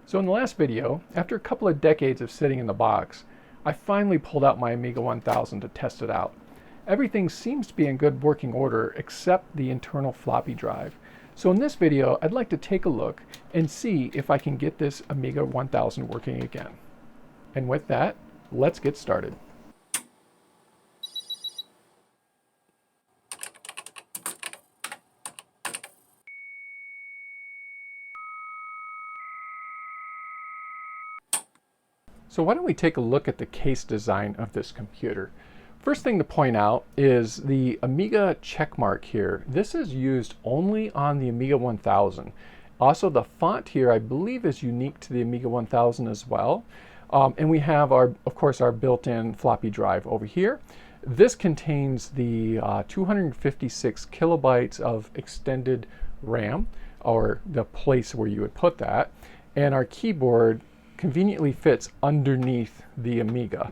So in the last video, after a couple of decades of sitting in the box, I finally pulled out my Amiga 1000 to test it out. Everything seems to be in good working order except the internal floppy drive. So in this video, I'd like to take a look and see if I can get this Amiga 1000 working again. And with that, let's get started. So why don't we take a look at the case design of this computer. First thing to point out is the Amiga checkmark here. This is used only on the Amiga 1000. Also, the font here, I believe, is unique to the Amiga 1000 as well. And we have, of course, our built-in floppy drive over here. This contains the 256 kilobytes of extended RAM, or the place where you would put that. And our keyboard conveniently fits underneath the Amiga.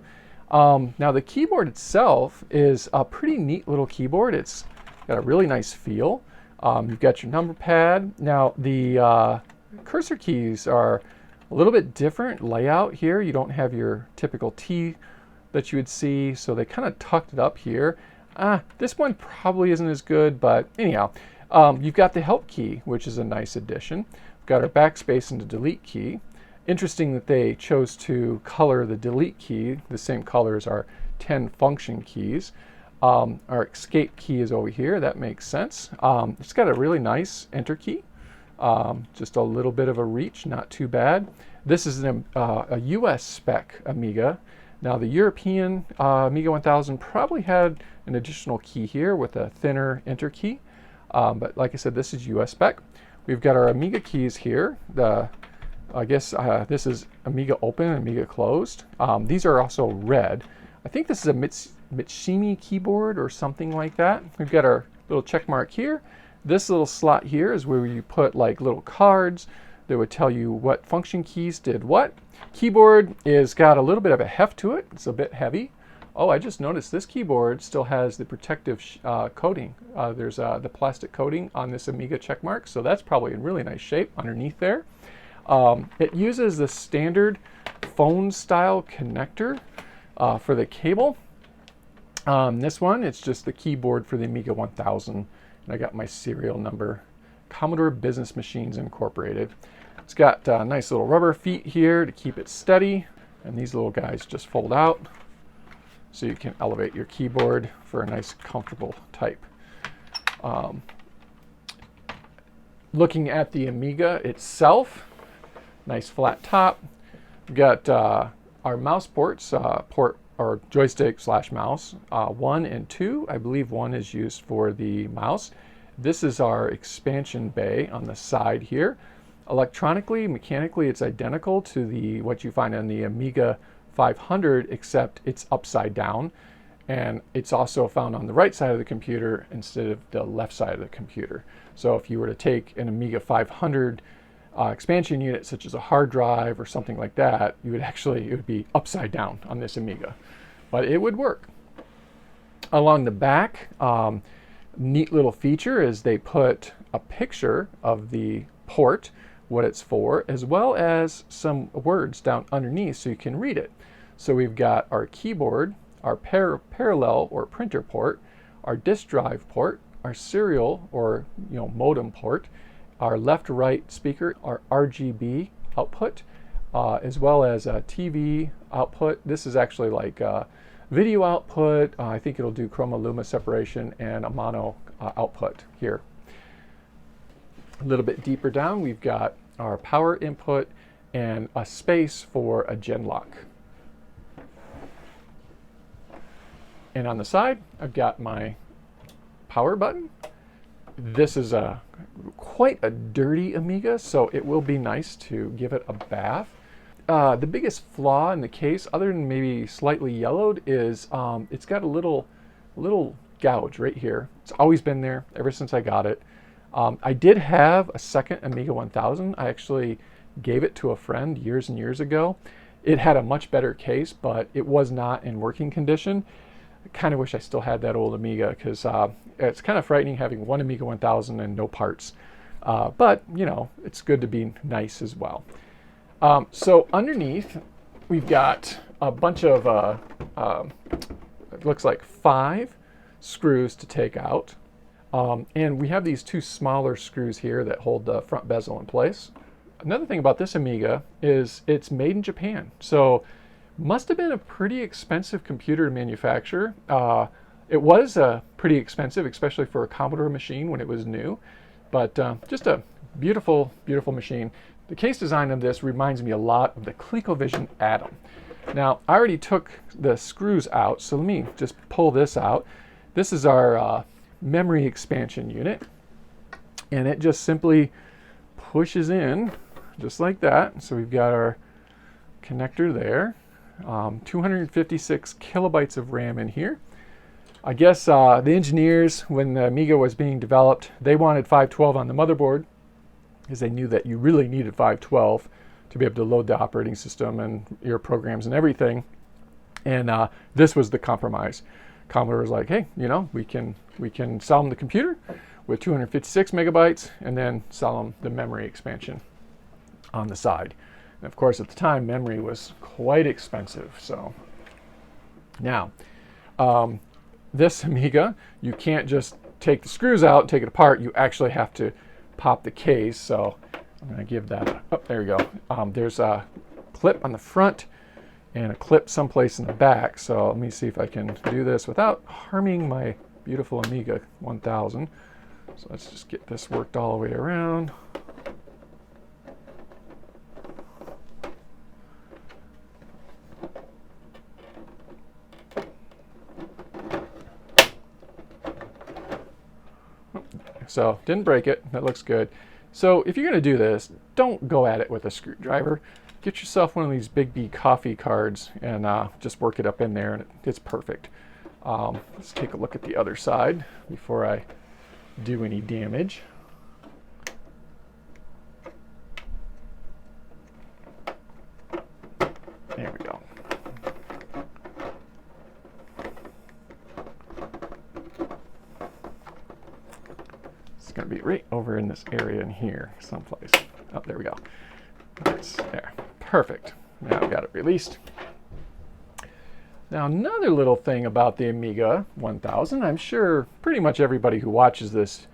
Now the keyboard itself is a pretty neat little keyboard. It's got a really nice feel. You've got your number pad. Now the cursor keys are a little bit different layout here. You don't have your typical T that you would see, so they kind of tucked it up here. This one probably isn't as good, but anyhow, you've got the help key, which is a nice addition. We've got our backspace and the delete key. Interesting that they chose to color the delete key the same color as our 10 function keys. Our escape key is over here. That makes sense. It's got a really nice enter key. Just a little bit of a reach, not too bad. This is a US spec Amiga. Now the European Amiga 1000 probably had an additional key here with a thinner enter key. But like I said, this is US spec. We've got our Amiga keys here. I guess this is Amiga open and Amiga closed. These are also red. I think this is a Mitsumi keyboard or something like that. We've got our little check mark here. This little slot here is where you put like little cards that would tell you what function keys did what. Keyboard is got a little bit of a heft to it. It's a bit heavy. Oh, I just noticed this keyboard still has the protective coating. There's the plastic coating on this Amiga checkmark, so that's probably in really nice shape underneath there. It uses the standard phone style connector for the cable. This one, it's just the keyboard for the Amiga 1000. And I got my serial number, Commodore Business Machines Incorporated. It's got nice little rubber feet here to keep it steady. And these little guys just fold out so you can elevate your keyboard for a nice comfortable type. Looking at the Amiga itself, nice flat top. We've got our mouse ports, or joystick / mouse, 1 and 2. I believe 1 is used for the mouse. This is our expansion bay on the side here. Electronically, mechanically, it's identical to what you find on the Amiga 500, except it's upside down. And it's also found on the right side of the computer instead of the left side of the computer. So if you were to take an Amiga 500 expansion unit such as a hard drive or something like that, it would be upside down on this Amiga, but it would work. Along the back, neat little feature is they put a picture of the port, what it's for, as well as some words down underneath so you can read it. So we've got our keyboard, our parallel or printer port, our disk drive port, our serial or modem port, our left-right speaker, our RGB output, as well as a TV output. This is actually like a video output. I think it'll do chroma-luma separation and a mono output here. A little bit deeper down, we've got our power input and a space for a gen lock. And on the side, I've got my power button. This is quite a dirty Amiga, so it will be nice to give it a bath. The biggest flaw in the case, other than maybe slightly yellowed, is it's got a little gouge right here. It's always been there ever since I got it. I did have a second Amiga 1000. I actually gave it to a friend years and years ago. It had a much better case, but it was not in working condition. I kind of wish I still had that old Amiga because it's kind of frightening having one Amiga 1000 and no parts. But, it's good to be nice as well. So underneath, we've got a bunch of, it looks like 5 screws to take out. And we have these 2 smaller screws here that hold the front bezel in place. Another thing about this Amiga is it's made in Japan. So must have been a pretty expensive computer to manufacture. It was pretty expensive, especially for a Commodore machine when it was new. But just a beautiful, beautiful machine. The case design of this reminds me a lot of the ColecoVision Atom. Now, I already took the screws out, so let me just pull this out. This is our memory expansion unit, and it just simply pushes in just like that. So we've got our connector there, 256 kilobytes of RAM in here. I guess the engineers, when the Amiga was being developed, they wanted 512 on the motherboard because they knew that you really needed 512 to be able to load the operating system and your programs and everything. And this was the compromise. Commodore was like, hey, you know, we can sell them the computer with 256 megabytes and then sell them the memory expansion on the side. And of course, at the time, memory was quite expensive. So now, this Amiga, you can't just take the screws out, take it apart. You actually have to pop the case. So I'm going to give that, oh, there we go. There's a clip on the front and a clip someplace in the back. So let me see if I can do this without harming my beautiful Amiga 1000. So let's just get this worked all the way around. So didn't break it, that looks good. So if you're gonna do this, don't go at it with a screwdriver. Get yourself one of these Big B coffee cards and just work it up in there and it's perfect. Let's take a look at the other side before I do any damage. There we go. It's going to be right over in this area in here someplace. Oh, there we go. That's there. Perfect. Now I've got it released. Now another little thing about the Amiga 1000, I'm sure pretty much everybody who watches this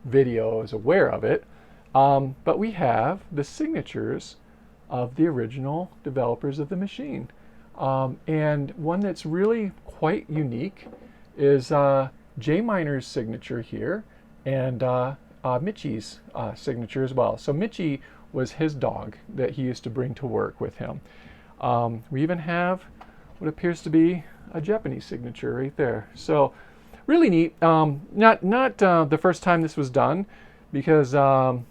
video is aware of it, but we have the signatures of the original developers of the machine. And one that's really quite unique is J Miner's signature here and Mitchie's signature as well. So Mitchie was his dog that he used to bring to work with him. We even have what appears to be a Japanese signature right there. So really neat. Not the first time this was done, because the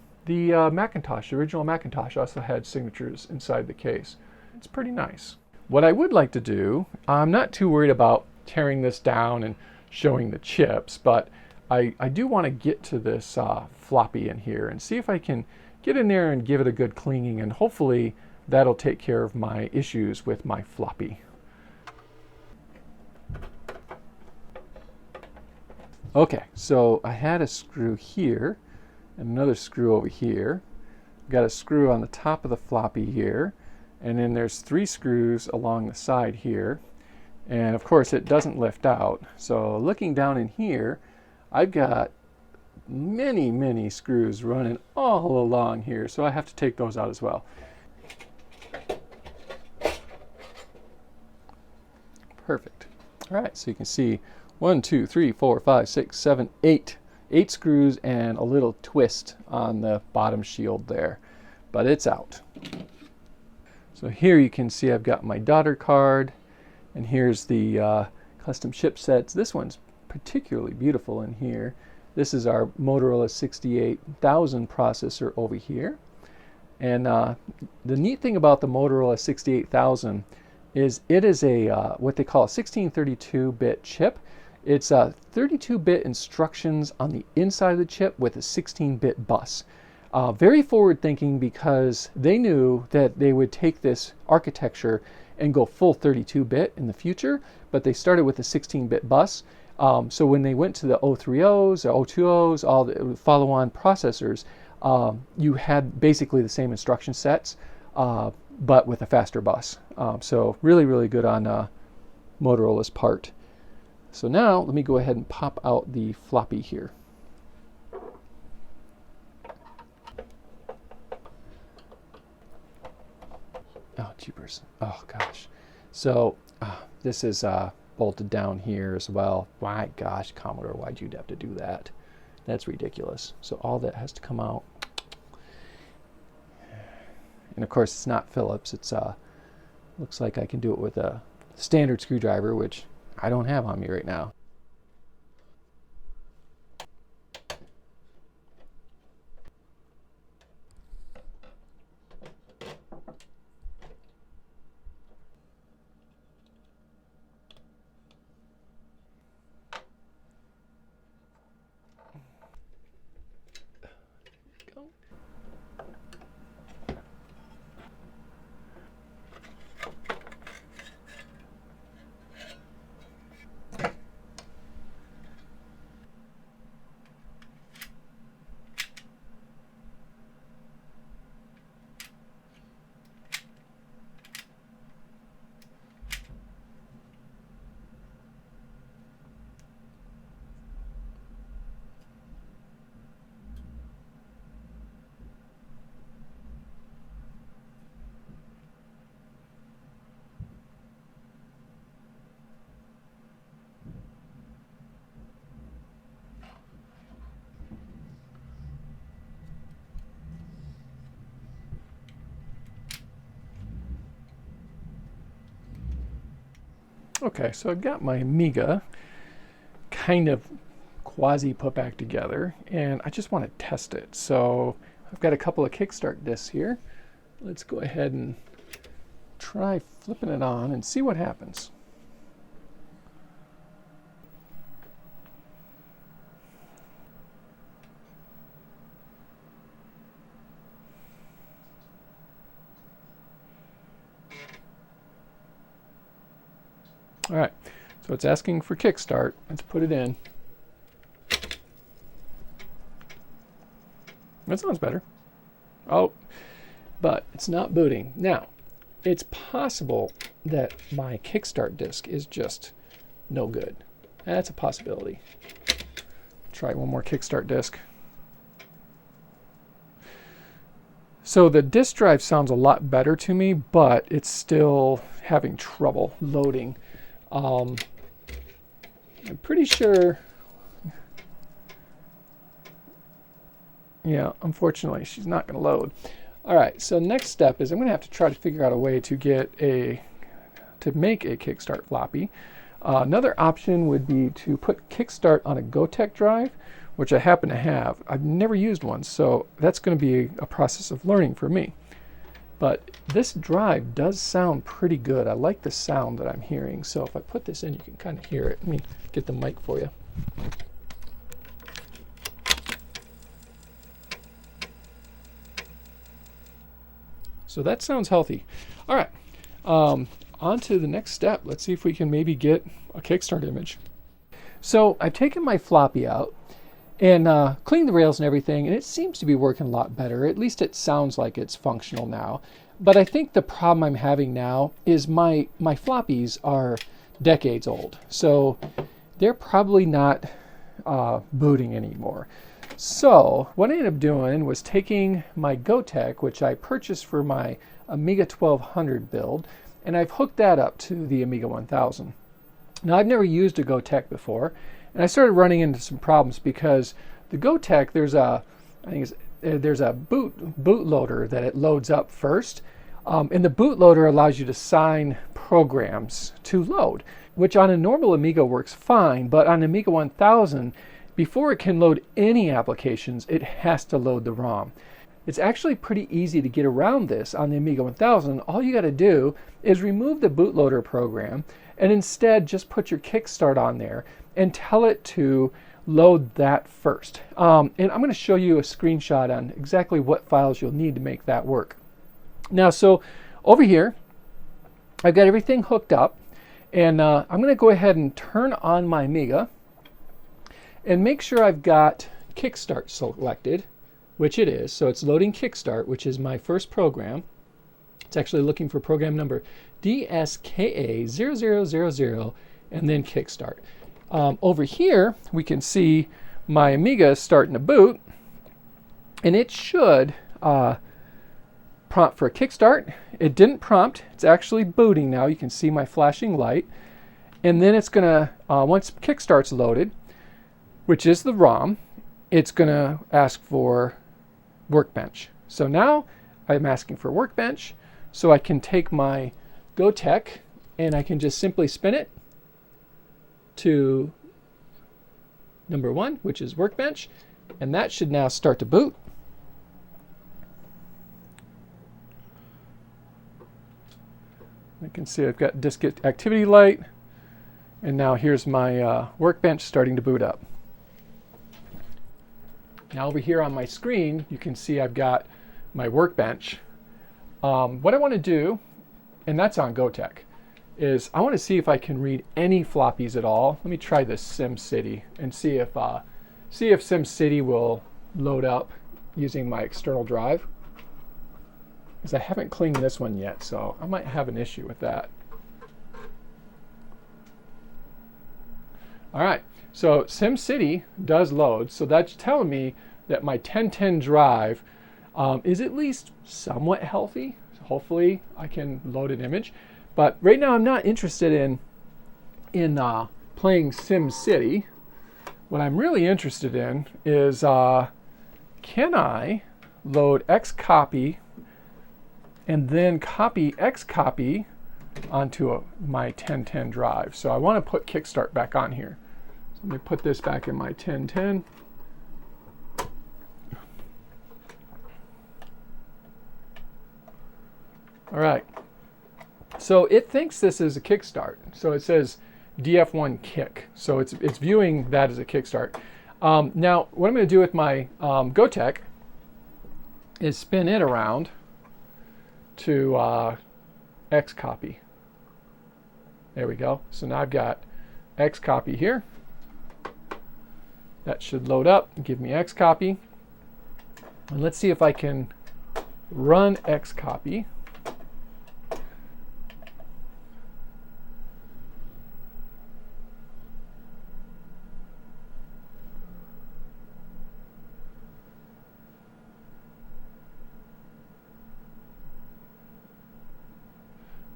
Macintosh, the original Macintosh, also had signatures inside the case. It's pretty nice. What I would like to do, I'm not too worried about tearing this down and showing the chips, but I do want to get to this floppy in here and see if I can get in there and give it a good cleaning, and hopefully that'll take care of my issues with my floppy. Okay, so I had a screw here and another screw over here. Got a screw on the top of the floppy here, and then there's 3 screws along the side here, and of course it doesn't lift out. So looking down in here, I've got many screws running all along here, so I have to take those out as well. Perfect. All right, so you can see 1, 2, 3, 4, 5, 6, 7, 8. 8 screws and a little twist on the bottom shield there, but it's out. So here you can see I've got my daughter card, and here's the custom chipsets. This one's particularly beautiful in here. This is our Motorola 68000 processor over here. And the neat thing about the Motorola 68000 is it is a what they call a 1632-bit chip. It's 32-bit instructions on the inside of the chip with a 16-bit bus. Very forward-thinking, because they knew that they would take this architecture and go full 32-bit in the future, but they started with a 16-bit bus. So when they went to the 030s, or 020s, all the follow-on processors, you had basically the same instruction sets. but with a faster bus. So really, really good on Motorola's part. So now let me go ahead and pop out the floppy here. Oh, jeepers. Oh, gosh. So this is bolted down here as well. My gosh, Commodore, why'd you have to do that? That's ridiculous. So all that has to come out. And of course, it's not Phillips. It's looks like I can do it with a standard screwdriver, which I don't have on me right now. Okay, so I've got my Amiga kind of quasi put back together, and I just want to test it. So I've got a couple of Kickstart discs here. Let's go ahead and try flipping it on and see what happens. All right, so it's asking for Kickstart. Let's put it in. That sounds better. Oh, but it's not booting. Now, it's possible that my Kickstart disk is just no good. That's a possibility. Try one more Kickstart disk. So the disk drive sounds a lot better to me, but it's still having trouble loading. I'm pretty sure, yeah, unfortunately, she's not going to load. All right, so next step is I'm going to have to try to figure out a way to make a Kickstart floppy. Another option would be to put Kickstart on a Gotek drive, which I happen to have. I've never used one, so that's going to be a process of learning for me. But this drive does sound pretty good. I like the sound that I'm hearing. So if I put this in, you can kind of hear it. Let me get the mic for you. So that sounds healthy. All right, on to the next step. Let's see if we can maybe get a Kickstart image. So I've taken my floppy out and cleaned the rails and everything, and it seems to be working a lot better. At least it sounds like it's functional now. But I think the problem I'm having now is my floppies are decades old. So they're probably not booting anymore. So what I ended up doing was taking my Gotek, which I purchased for my Amiga 1200 build, and I've hooked that up to the Amiga 1000. Now I've never used a Gotek before, and I started running into some problems because the Gotek, there's a bootloader that it loads up first, and the bootloader allows you to assign programs to load, which on a normal Amiga works fine, but on Amiga 1000, before it can load any applications, it has to load the ROM. It's actually pretty easy to get around this on the Amiga 1000. All you got to do is remove the bootloader program and instead just put your Kickstart on there and tell it to load that first. And I'm going to show you a screenshot on exactly what files you'll need to make that work. Now, so over here, I've got everything hooked up, and I'm going to go ahead and turn on my Amiga and make sure I've got Kickstart selected, which it is. So it's loading Kickstart, which is my first program. It's actually looking for program number DSKA0000 and then Kickstart. Over here, we can see my Amiga is starting to boot, and it should prompt for a Kickstart. It didn't prompt. It's actually booting now. You can see my flashing light. And then it's going to, once Kickstart's loaded, which is the ROM, it's going to ask for Workbench. So now I'm asking for Workbench, so I can take my Gotek and I can just simply spin it to number 1, which is Workbench, and that should now start to boot. You can see I've got disk activity light, and now here's my Workbench starting to boot up. Now over here on my screen, you can see I've got my Workbench. What I want to do, and that's on Gotek, is I want to see if I can read any floppies at all. Let me try this SimCity and see if SimCity will load up using my external drive. Because I haven't cleaned this one yet, so I might have an issue with that. All right, so SimCity does load, so that's telling me that my 1010 drive is at least somewhat healthy. So hopefully I can load an image. But right now I'm not interested in playing SimCity. What I'm really interested in is can I load xcopy and then copy xcopy onto my 1010 drive. So I want to put Kickstart back on here. So let me put this back in my 1010. All right. So it thinks this is a Kickstart. So it says DF1 kick. So it's viewing that as a Kickstart. Now, what I'm going to do with my Gotek is spin it around to xcopy. There we go. So now I've got xcopy here. That should load up and give me xcopy. And let's see if I can run xcopy.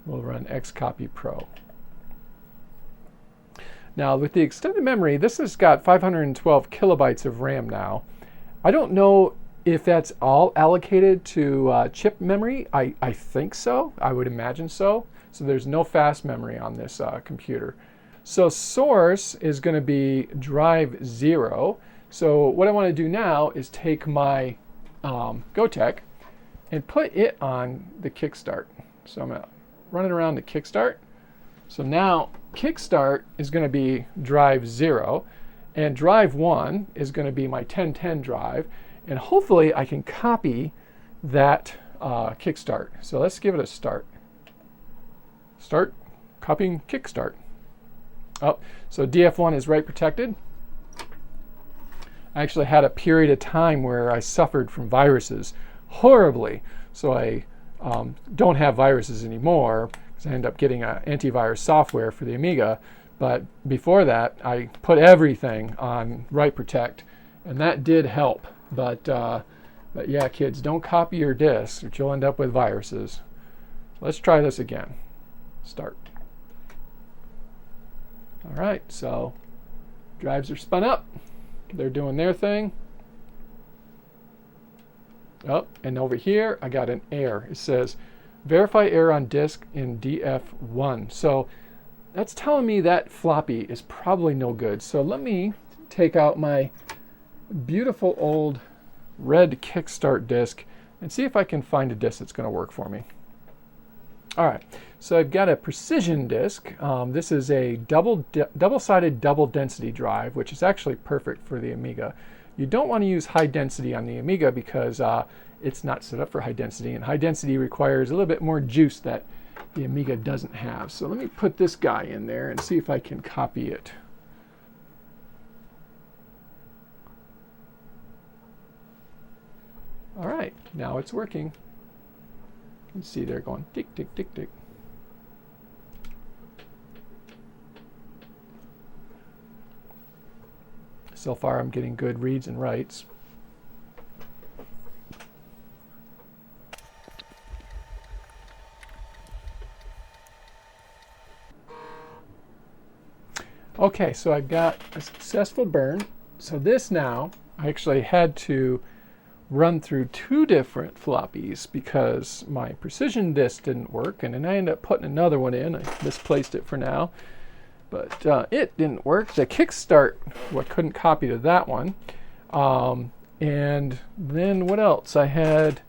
We'll run xcopy pro. Now with the extended memory, this has got 512 kilobytes of RAM now. I don't know if that's all allocated to chip memory. I think so. I would imagine so. So there's no fast memory on this computer. So source is going to be drive 0. So what I want to do now is take my Gotek and put it on the Kickstart. So I'm going to run it around to Kickstart. So now Kickstart is going to be drive 0, and drive 1 is going to be my 1010 drive, and hopefully I can copy that Kickstart. So let's give it a start. Start copying Kickstart. Oh, so DF1 is write protected. I actually had a period of time where I suffered from viruses horribly, so I don't have viruses anymore because I ended up getting antivirus software for the Amiga. But before that, I put everything on write protect, and that did help. But yeah, kids, don't copy your disks, or you'll end up with viruses. Let's try this again. Start. All right, so drives are spun up. They're doing their thing. Oh, and over here, I got an error. It says, verify error on disk in DF1. So that's telling me that floppy is probably no good. So let me take out my beautiful old red Kickstart disk and see if I can find a disk that's going to work for me. All right, so I've got a precision disk. This is a double-sided double density drive, which is actually perfect for the Amiga. You don't want to use high density on the Amiga because it's not set up for high density, and high density requires a little bit more juice that the Amiga doesn't have. So let me put this guy in there and see if I can copy it. All right, now it's working. can see they're going tick, tick, tick, tick. So far I'm getting good reads and writes. Okay, so I got a successful burn. So this now, I actually had to run through 2 different floppies because my precision disk didn't work, and then I ended up putting another one in. I misplaced it for now, but it didn't work. The Kickstart, I couldn't copy to that one. And then what else? I had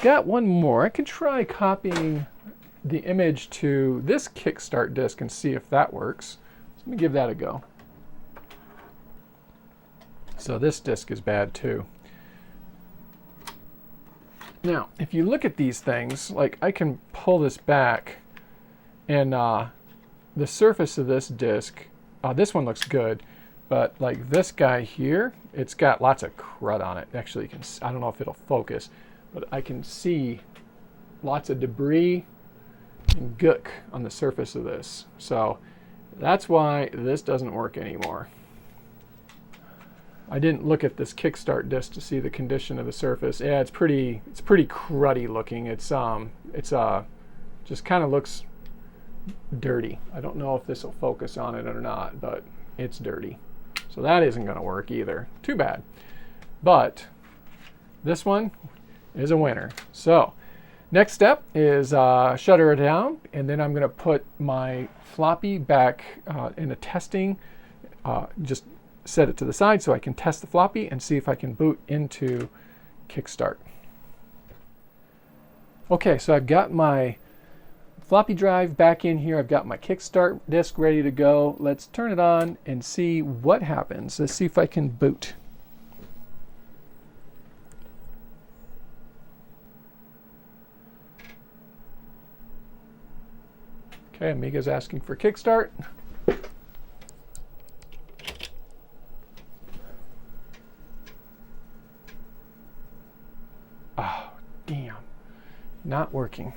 got one more. I could try copying the image to this Kickstart disk and see if that works. Let me give that a go. So this disk is bad too. Now, if you look at these things, like I can pull this back and the surface of this disk, this one looks good, but like this guy here, it's got lots of crud on it. Actually, you can, I don't know if it'll focus, but I can see lots of debris and gook on the surface of this. So that's why this doesn't work anymore. I didn't look at this Kickstart disk to see the condition of the surface. Yeah, it's pretty cruddy looking. It's just kind of looks dirty. I don't know if this will focus on it or not, but it's dirty. So that isn't going to work either. Too bad. But this one is a winner. So next step is shutter it down, and then I'm going to put my floppy back in a testing, just set it to the side so I can test the floppy and see if I can boot into Kickstart. Okay, so I've got my floppy drive back in here. I've got my Kickstart disk ready to go. Let's turn it on and see what happens. Let's see if I can boot. Okay, Amiga's asking for Kickstart. Oh, damn. Not working.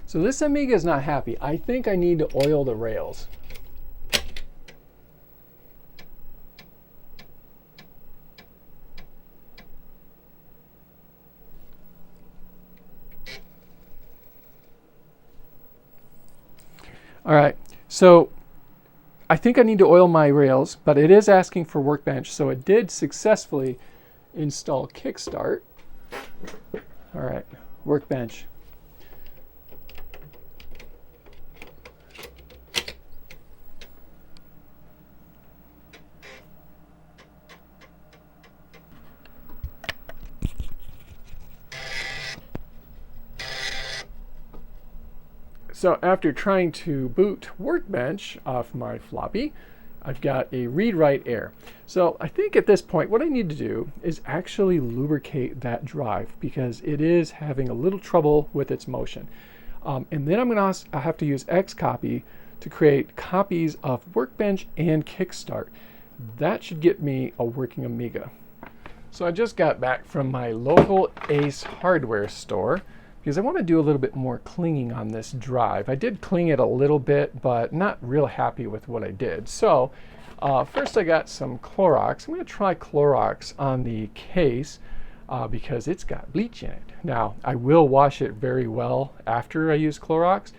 So this Amiga is not happy. I think I need to oil the rails. All right, so I think I need to oil my rails, but it is asking for Workbench, so it did successfully install Kickstart. All right, Workbench. So after trying to boot Workbench off my floppy, I've got a read-write error. So I think at this point what I need to do is actually lubricate that drive because it is having a little trouble with its motion. And then I have to use Xcopy to create copies of Workbench and Kickstart. That should get me a working Amiga. So I just got back from my local Ace hardware store because I want to do a little bit more cleaning on this drive. I did clean it a little bit, but not real happy with what I did. So first I got some Clorox. I'm going to try Clorox on the case because it's got bleach in it. Now, I will wash it very well after I use Clorox,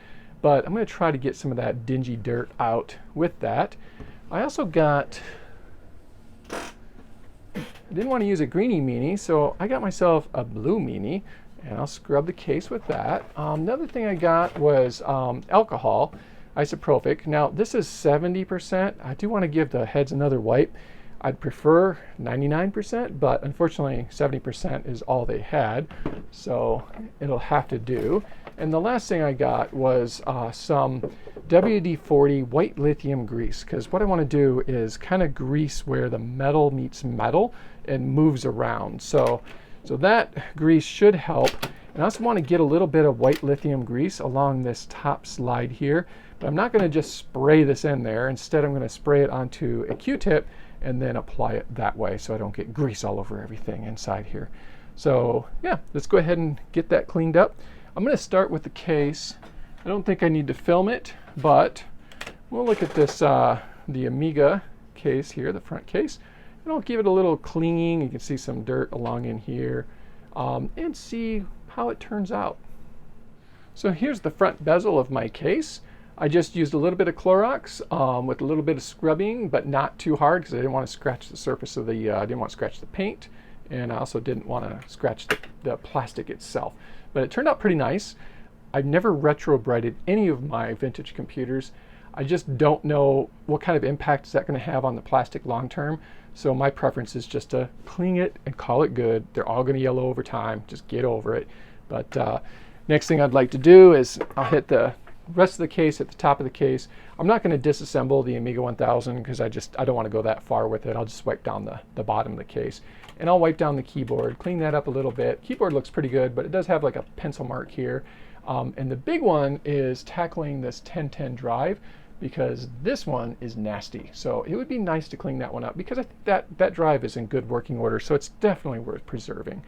but I'm going to try to get some of that dingy dirt out with that. I also got, I didn't want to use a greenie meanie, so I got myself a blue meanie. And I'll scrub the case with that. Another thing I got was alcohol, isopropyl. Now this is 70%. I do want to give the heads another wipe. I'd prefer 99%, but unfortunately 70% is all they had, so it'll have to do. And the last thing I got was some WD-40 white lithium grease, because what I want to do is kind of grease where the metal meets metal and moves around. So that grease should help. And I also want to get a little bit of white lithium grease along this top slide here, but I'm not going to just spray this in there. Instead, I'm going to spray it onto a Q-tip and then apply it that way so I don't get grease all over everything inside here. So yeah, let's go ahead and get that cleaned up. I'm going to start with the case. I don't think I need to film it, but we'll look at this, the Amiga case here, the front case, and I'll give it a little cleaning. You can see some dirt along in here, and see how it turns out. So here's the front bezel of my case. I just used a little bit of Clorox with a little bit of scrubbing, but not too hard because I didn't want to scratch the surface of the, I didn't want to scratch the paint, and I also didn't want to scratch the plastic itself. But it turned out pretty nice. I've never retro-brighted any of my vintage computers. I just don't know what kind of impact is that going to have on the plastic long term. So my preference is just to clean it and call it good. They're all going to yellow over time. Just get over it. But next thing I'd like to do is I'll hit the rest of the case at the top of the case. I'm not going to disassemble the Amiga 1000 because I don't want to go that far with it. I'll just wipe down the bottom of the case. And I'll wipe down the keyboard, clean that up a little bit. Keyboard looks pretty good, but it does have like a pencil mark here. And the big one is tackling this 1010 drive, because this one is nasty. So it would be nice to clean that one up, because I think that drive is in good working order, so it's definitely worth preserving.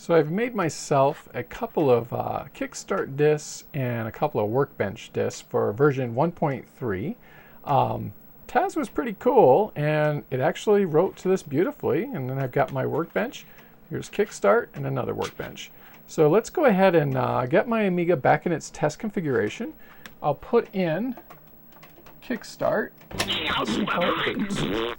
So I've made myself a couple of Kickstart discs and a couple of Workbench discs for version 1.3. Taz was pretty cool, and it actually wrote to this beautifully. And then I've got my Workbench. Here's Kickstart and another Workbench. So let's go ahead and get my Amiga back in its test configuration. I'll put in Kickstart. Let's see how it boots.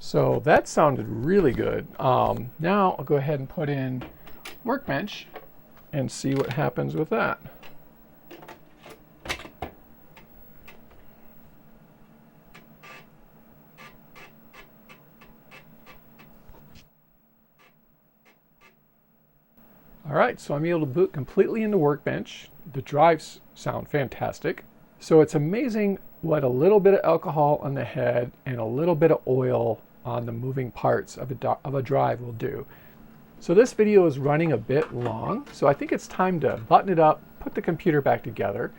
So that sounded really good. Now I'll go ahead and put in Workbench and see what happens with that. All right, so I'm able to boot completely into Workbench. The drives sound fantastic. So it's amazing what a little bit of alcohol on the head and a little bit of oil on the moving parts of a drive will do. So this video is running a bit long, so I think it's time to button it up, put the computer back together,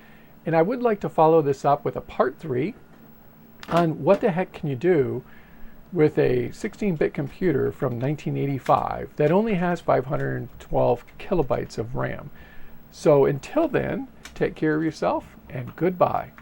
and I would like to follow this up with a part 3 on what the heck can you do with a 16-bit computer from 1985 that only has 512 kilobytes of RAM. So until then, take care of yourself and goodbye.